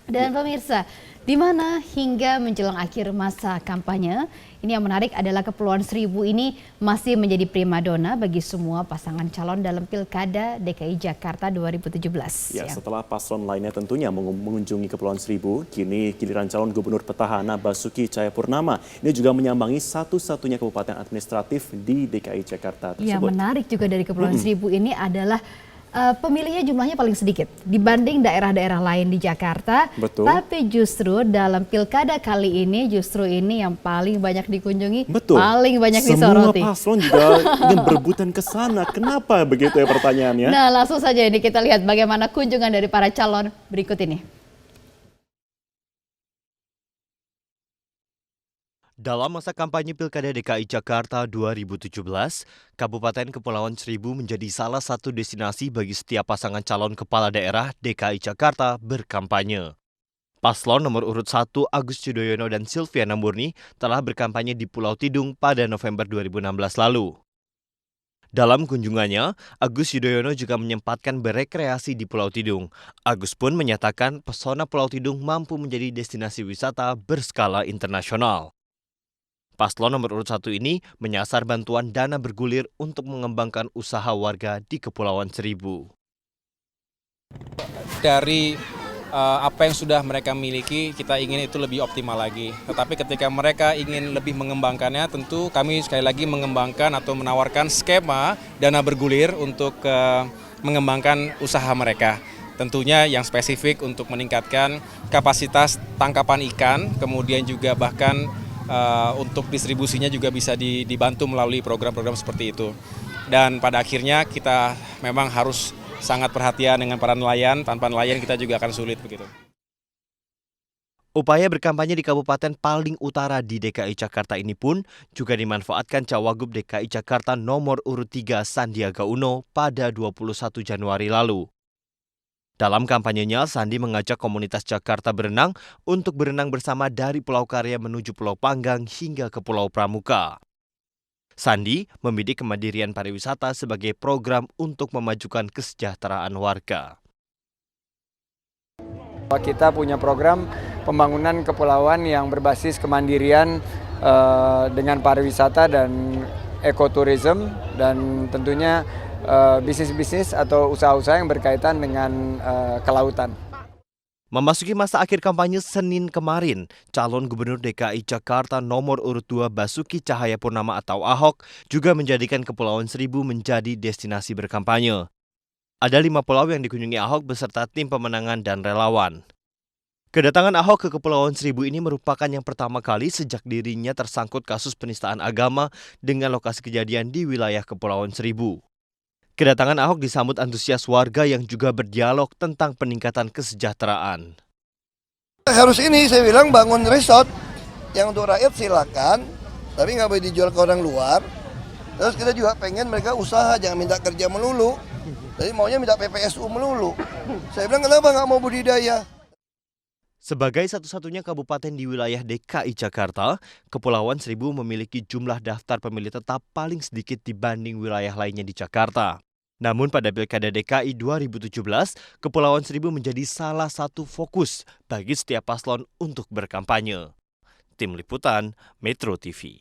Dan pemirsa, di mana hingga menjelang akhir masa kampanye, ini yang menarik adalah Kepulauan Seribu ini masih menjadi primadona bagi semua pasangan calon dalam Pilkada DKI Jakarta 2017. Ya, setelah paslon lainnya tentunya mengunjungi Kepulauan Seribu, kini giliran calon gubernur petahana Basuki Cahayapurnama ini juga menyambangi satu-satunya kabupaten administratif di DKI Jakarta tersebut. Yang menarik juga dari Kepulauan Seribu ini adalah pemilihnya jumlahnya paling sedikit dibanding daerah-daerah lain di Jakarta. Betul. Tapi justru dalam pilkada kali ini justru ini yang paling banyak dikunjungi, Betul. paling banyak disoroti. Semua paslon juga ingin berebutan ke sana. Kenapa begitu ya pertanyaannya? Nah, langsung saja ini kita lihat bagaimana kunjungan dari para calon berikut ini. Dalam masa kampanye Pilkada DKI Jakarta 2017, Kabupaten Kepulauan Seribu menjadi salah satu destinasi bagi setiap pasangan calon kepala daerah DKI Jakarta berkampanye. Paslon nomor urut 1 Agus Yudhoyono dan Silviana Murni telah berkampanye di Pulau Tidung pada November 2016 lalu. Dalam kunjungannya, Agus Yudhoyono juga menyempatkan berekreasi di Pulau Tidung. Agus pun menyatakan pesona Pulau Tidung mampu menjadi destinasi wisata berskala internasional. Paslon nomor urut 1 ini menyasar bantuan dana bergulir untuk mengembangkan usaha warga di Kepulauan Seribu. Dari apa yang sudah mereka miliki, kita ingin itu lebih optimal lagi. Tetapi ketika mereka ingin lebih mengembangkannya, tentu kami sekali lagi mengembangkan atau menawarkan skema dana bergulir untuk mengembangkan usaha mereka. Tentunya yang spesifik untuk meningkatkan kapasitas tangkapan ikan, kemudian juga bahkan untuk distribusinya juga bisa dibantu melalui program-program seperti itu. Dan pada akhirnya kita memang harus sangat perhatian dengan para nelayan, tanpa nelayan kita juga akan sulit begitu. Upaya berkampanye di Kabupaten paling utara di DKI Jakarta ini pun juga dimanfaatkan Cawagup DKI Jakarta nomor urut 3 Sandiaga Uno pada 21 Januari lalu. Dalam kampanyenya, Sandi mengajak komunitas Jakarta berenang untuk berenang bersama dari Pulau Karya menuju Pulau Panggang hingga ke Pulau Pramuka. Sandi membidik kemandirian pariwisata sebagai program untuk memajukan kesejahteraan warga. Kita punya program pembangunan kepulauan yang berbasis kemandirian dengan pariwisata dan ekoturism dan tentunya bisnis-bisnis atau usaha-usaha yang berkaitan dengan kelautan. Memasuki masa akhir kampanye Senin kemarin, calon gubernur DKI Jakarta nomor urut 2 Basuki Cahayapurnama atau Ahok juga menjadikan Kepulauan Seribu menjadi destinasi berkampanye. Ada 5 pulau yang dikunjungi Ahok beserta tim pemenangan dan relawan. Kedatangan Ahok ke Kepulauan Seribu ini merupakan yang pertama kali sejak dirinya tersangkut kasus penistaan agama dengan lokasi kejadian di wilayah Kepulauan Seribu. Kedatangan Ahok disambut antusias warga yang juga berdialog tentang peningkatan kesejahteraan. Harus ini saya bilang bangun resort yang untuk rakyat silakan, tapi nggak boleh dijual ke orang luar. Terus kita juga pengen mereka usaha, jangan minta kerja melulu. Jadi maunya minta PPSU melulu. Saya bilang kenapa nggak mau budidaya? Sebagai satu-satunya kabupaten di wilayah DKI Jakarta, Kepulauan Seribu memiliki jumlah daftar pemilih tetap paling sedikit dibanding wilayah lainnya di Jakarta. Namun pada Pilkada DKI 2017, Kepulauan Seribu menjadi salah satu fokus bagi setiap paslon untuk berkampanye. Tim Liputan, Metro TV.